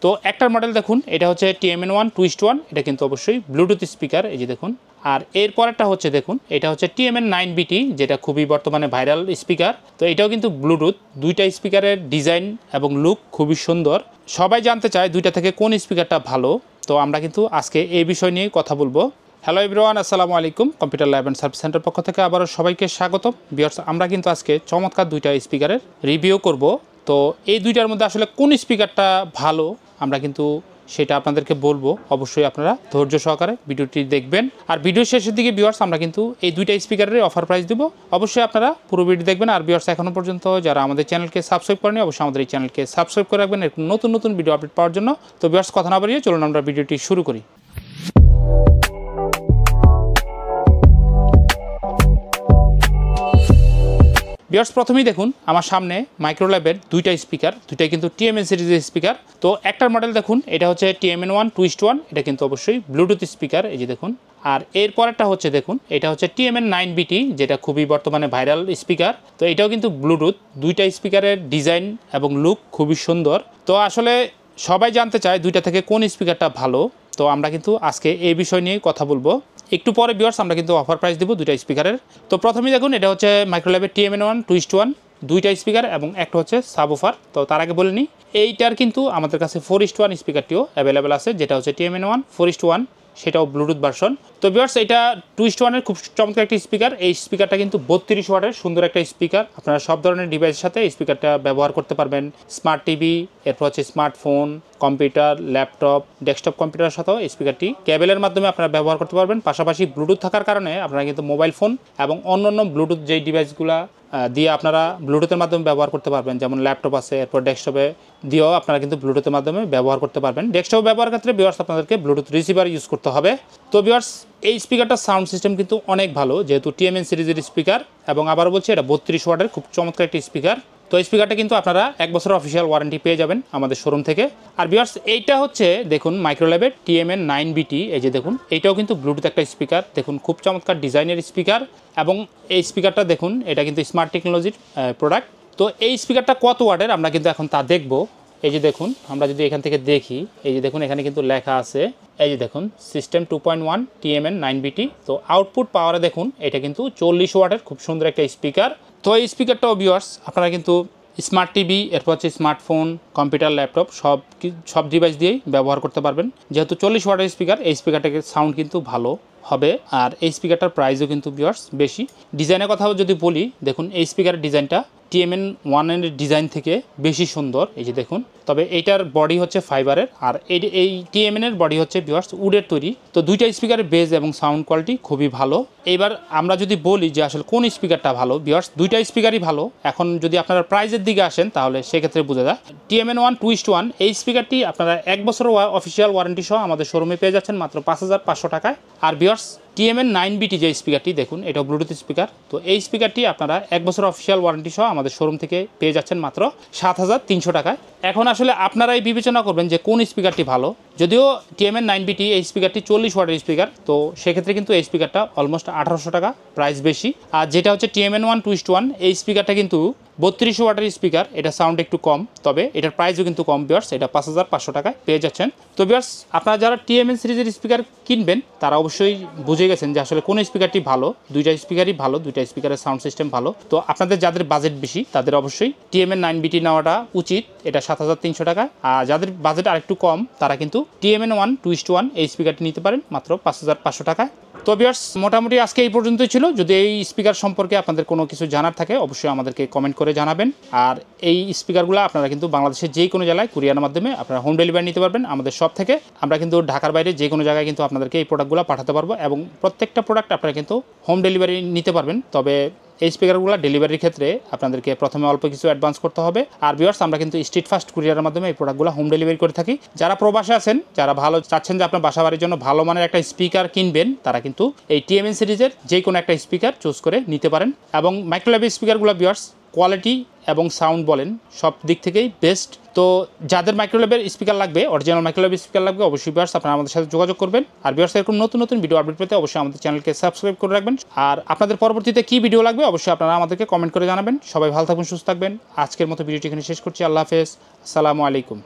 তো একটার মডেল দেখুন, এটা হচ্ছে TMN1 টুইস্ট 1, এটা কিন্তু অবশ্যই ব্লুটুথ স্পিকার, এই যে দেখুন। আর এর পরেরটা হচ্ছে দেখুন, এটা হচ্ছে TMN9BT, যেটা খুবই বর্তমানে ভাইরাল স্পিকার। তো এটাও কিন্তু ব্লুটুথ। দুইটা স্পিকারের ডিজাইন এবং লুক খুবই সুন্দর। সবাই জানতে চায় দুইটা থেকে কোন স্পিকারটা ভালো। তো আমরা কিন্তু আজকে এই বিষয় নিয়ে কথা বলবো। হ্যালো এভরিওয়ান, আসসালামু আলাইকুম। Computer lab and service centre পক্ষ থেকে আবারও সবাইকে স্বাগতম। ভিউয়ার্স, আমরা কিন্তু আজকে চমৎকার দুইটা স্পিকারের রিভিউ করব। তো এই দুইটার মধ্যে আসলে কোন স্পিকারটা ভালো আমরা কিন্তু সেটা আপনাদেরকে বলবো। অবশ্যই আপনারা ধৈর্য সহকারে ভিডিওটি দেখবেন। আর ভিডিও শেষের দিকে ভিউয়ার্স আমরা কিন্তু এই দুইটা স্পিকারের অফার প্রাইস দেবো। অবশ্যই আপনারা পুরো ভিডিও দেখবেন। আর ভিউয়ার্স, এখনও পর্যন্ত যারা আমাদের চ্যানেলকে সাবস্ক্রাইব করেনি, অবশ্যই আমাদের এই চ্যানেলকে সাবস্ক্রাইব করে রাখবেন এরকম নতুন নতুন ভিডিও আপডেট পাওয়ার জন্য। তো ভিউয়ার্স, কথা না বাড়িয়ে চলুন আমরা ভিডিওটি শুরু করি। ভিউয়ার্স, প্রথমেই দেখুন আমার সামনে মাইক্রোল্যাবের দুইটা স্পিকার, দুইটাই কিন্তু TMN সিরিজের স্পিকার। তো একটার মডেল দেখুন, এটা হচ্ছে TMN1 টুইস্ট 1, এটা কিন্তু অবশ্যই ব্লুটুথ স্পিকার, এই যে দেখুন। আর এর পরেরটা হচ্ছে দেখুন, এটা হচ্ছে TMN9BT, যেটা খুবই বর্তমানে ভাইরাল স্পিকার। তো এটাও কিন্তু ব্লুটুথ। দুইটা স্পিকারের ডিজাইন এবং লুক খুবই সুন্দর। তো আসলে সবাই জানতে চায় দুইটা থেকে কোন স্পিকারটা ভালো। তো আমরা কিন্তু আজকে এই বিষয় নিয়ে কথা বলবো। একটু পরে ভিউয়ার্স আমরা কিন্তু অফার প্রাইস দেবো দুইটা স্পিকারের। তো প্রথমেই দেখুন, এটা হচ্ছে মাইক্রোল্যাবের TMN1 টুইস্ট 1, দুইটা স্পিকার এবং একটা হচ্ছে সাবওুফার। তো তার আগে বলে নিই, এইটার কিন্তু আমাদের কাছে 4:1 স্পিকারটিও অ্যাভেলেবেল আছে, যেটা হচ্ছে TMN1 4:1, সেটাও ব্লুটুথ ভার্সন। তো ভিউয়ার্স, এটা টুইস্ট 1-এর খুব চমৎকার একটি স্পিকার। এই স্পিকারটা কিন্তু 32 ওয়াটের সুন্দর একটা স্পিকার। আপনারা সব ধরনের ডিভাইসের সাথে এই স্পিকারটা ব্যবহার করতে পারবেন। স্মার্ট টিভি, এরপর হচ্ছে স্মার্টফোন, কম্পিউটার, ল্যাপটপ, ডেস্কটপ কম্পিউটারের সাথেও এই স্পিকারটি কেবলের মাধ্যমে আপনারা ব্যবহার করতে পারবেন। পাশাপাশি ব্লুটুথ থাকার কারণে আপনারা কিন্তু মোবাইল ফোন এবং অন্যান্য ব্লুটুথ যেই ডিভাইসগুলো দিয়ে আপনারা ব্লুটুথের মাধ্যমে ব্যবহার করতে পারবেন, যেমন ল্যাপটপ আছে, এরপর ডেস্কটপে দিয়েও আপনারা কিন্তু ব্লুটুথের মাধ্যমে ব্যবহার করতে পারবেন। ডেস্কটপ ব্যবহারের ক্ষেত্রে ভিউয়ার্স আপনাদেরকে ব্লুটুথ রিসিভার ইউজ করতে হবে। তো ভিউয়ার্স, এই স্পিকারটার সাউন্ড সিস্টেম কিন্তু অনেক ভালো, যেহেতু TMN সিরিজের স্পিকার, এবং আবারও বলছি এটা 32 ওয়াটের খুব চমৎকার একটি স্পিকার। তো এই স্পিকারটা কিন্তু আপনারা 1 বছরের অফিসিয়াল ওয়ারেন্টি পেয়ে যাবেন আমাদের শোরুম থেকে। আর ভিউয়ার্স, এইটা হচ্ছে দেখুন মাইক্রোল্যাবের TMN9BT, এই যে দেখুন, এইটাও কিন্তু ব্লুটুথ একটা স্পিকার। দেখুন খুব চমৎকার ডিজাইনের স্পিকার, এবং এই স্পিকারটা দেখুন, এটা কিন্তু স্মার্ট টেকনোলজির প্রোডাক্ট। তো এই স্পিকারটা কত ওয়াটের আমরা কিন্তু এখন তা দেখব। এই যে দেখুন, আমরা যদি এখান থেকে দেখি, এই যে দেখুন এখানে কিন্তু লেখা আছে, এই যে দেখুন সিস্টেম 2.1 TMN9BT। তো আউটপুট পাওয়ারে দেখুন, এটা কিন্তু 40 ওয়াটের খুব সুন্দর একটা স্পিকার। তো এই স্পিকারটাও ভিউয়ার্স আপনারা কিন্তু স্মার্ট টিভি, এরপর হচ্ছে স্মার্টফোন, কম্পিউটার, ল্যাপটপ সব ডিভাইস দিয়েই ব্যবহার করতে পারবেন। যেহেতু 40 ওয়াটের স্পিকার, এই স্পিকারটাকে সাউন্ড কিন্তু ভালো হবে। আর এই স্পিকারটার প্রাইসও কিন্তু ভিউয়ার্স বেশি। ডিজাইনের কথাও যদি বলি, দেখুন এই স্পিকারের ডিজাইনটা TMN1 এর ডিজাইন থেকে বেশি সুন্দর, এই যে দেখুন। তবে এইটার বডি হচ্ছে ফাইবারের, আর এই TMN এর বডি হচ্ছে ভিউয়ার্স উডের তৈরি। তো দুইটা স্পিকারের বেস এবং সাউন্ড কোয়ালিটি খুবই ভালো। এইবার আমরা যদি বলি যে আসলে কোন স্পিকারটা ভালো, ভিউয়ার্স দুইটা স্পিকারই ভালো। এখন যদি আপনারা প্রাইজের দিকে আসেন তাহলে সেক্ষেত্রে বোঝা যায়। TMN1 টুইস্ট 1 এই স্পিকারটি আপনারা 1 বছরের অফিসিয়াল ওয়ারেন্টি সহ আমাদের শোরুমে পেয়ে যাচ্ছেন মাত্র 5500 টাকায়। আর ভিউয়ার্স, TMN9BT যে স্পিকারটি দেখুন, এটা ব্লুটুথ স্পিকার। তো এই স্পিকারটি আপনারা 1 বছর অফিসিয়াল ওয়ারেন্টি সহ আমাদের শোরুম থেকে পেয়ে যাচ্ছেন মাত্র 7300 টাকায়। এখন আসলে আপনারাই বিবেচনা করবেন যে কোন স্পিকারটি ভালো। যদিও TMN9BT এই স্পিকারটি 40 ওয়াটের স্পিকার, তো সেক্ষেত্রে কিন্তু এই স্পিকারটা অলমোস্ট 1800 টাকা প্রাইস বেশি। আর যেটা হচ্ছে TMN1 টুইস্ট 1, এই স্পিকারটা কিন্তু 32 ওয়াটের স্পিকার, এটা সাউন্ড একটু কম, তবে এটার প্রাইসও কিন্তু কম ভিউয়ার্স, এটা 5500 টাকায় পেয়ে যাচ্ছেন। তো ভিউয়ার্স, আপনারা যারা TMN সিরিজের স্পিকার কিনবেন তারা অবশ্যই বুঝে গেছেন যে আসলে কোন স্পিকারটি ভালো। দুইটা স্পিকারই ভালো, দুইটা স্পিকারের সাউন্ড সিস্টেম ভালো। তো আপনাদের যাদের বাজেট বেশি তাদের অবশ্যই TMN9BT নেওয়াটা উচিত, এটা 7300 টাকা। আর যাদের বাজেট আরেকটু কম তারা কিন্তু TMN1 টুইস্ট 1 এই স্পিকারটি নিতে পারেন মাত্র 5500 টাকায়। তো ভিউয়ার্স, মোটামুটি আজকে এই পর্যন্তই ছিল। যদি এই স্পিকার সম্পর্কে আপনাদের কোনো কিছু জানার থাকে অবশ্যই আমাদেরকে কমেন্ট করে জানাবেন। আর এই স্পিকারগুলো আপনারা কিন্তু বাংলাদেশের যে কোনো জেলায় কুরিয়ারের মাধ্যমে আপনারা হোম ডেলিভারি নিতে পারবেন আমাদের শপ থেকে। আমরা কিন্তু ঢাকার বাইরে যে কোনো জায়গায় কিন্তু আপনাদেরকে এই প্রোডাক্টগুলো পাঠাতে পারবো, এবং প্রত্যেকটা প্রোডাক্ট আপনারা কিন্তু হোম ডেলিভারি নিতে পারবেন। তবে এই স্পিকারগুলো ডেলিভারির ক্ষেত্রে আপনাদেরকে প্রথমে অল্প কিছু অ্যাডভান্স করতে হবে। আর ভিউয়ার্স, আমরা কিন্তু স্ট্রিট ফাস্ট কুরিয়ারের মাধ্যমে এই প্রোডাক্টগুলো হোম ডেলিভারি করে থাকি। যারা প্রবাসে আছেন, যারা ভালো চাচ্ছেন যে আপনার বাসা বাড়ির জন্য ভালো মানের একটা স্পিকার কিনবেন, তারা কিন্তু এই TMN সিরিজের যে কোনো একটা স্পিকার চুজ করে নিতে পারেন। এবং মাইক্রোল্যাবের স্পিকারগুলো ভিউয়ার্স কোয়ালিটি এবং সাউন্ড বলেন সব দিক থেকেই বেস্ট। তো যাদের মাইক্রোল্যাবের স্পিকার লাগবে, অরিজিনাল মাইক্রোল্যাবের স্পিকার লাগবে, অবশ্যই ভিউয়ার্স আপনারা আমাদের সাথে যোগাযোগ করবেন। আর ভিউয়ার্স, এরকম নতুন নতুন ভিডিও আপডেট পেতে অবশ্যই আমাদের চ্যানেলকে সাবস্ক্রাইব করে রাখবেন। আর আপনাদের পরবর্তীতে কী ভিডিও লাগবে অবশ্যই আপনারা আমাদেরকে কমেন্ট করে জানাবেন। সবাই ভালো থাকবেন, সুস্থ থাকবেন। আজকের মতো ভিডিওটি এখানে শেষ করছি। আল্লাহ হাফেজ, আসসালামু আলাইকুম।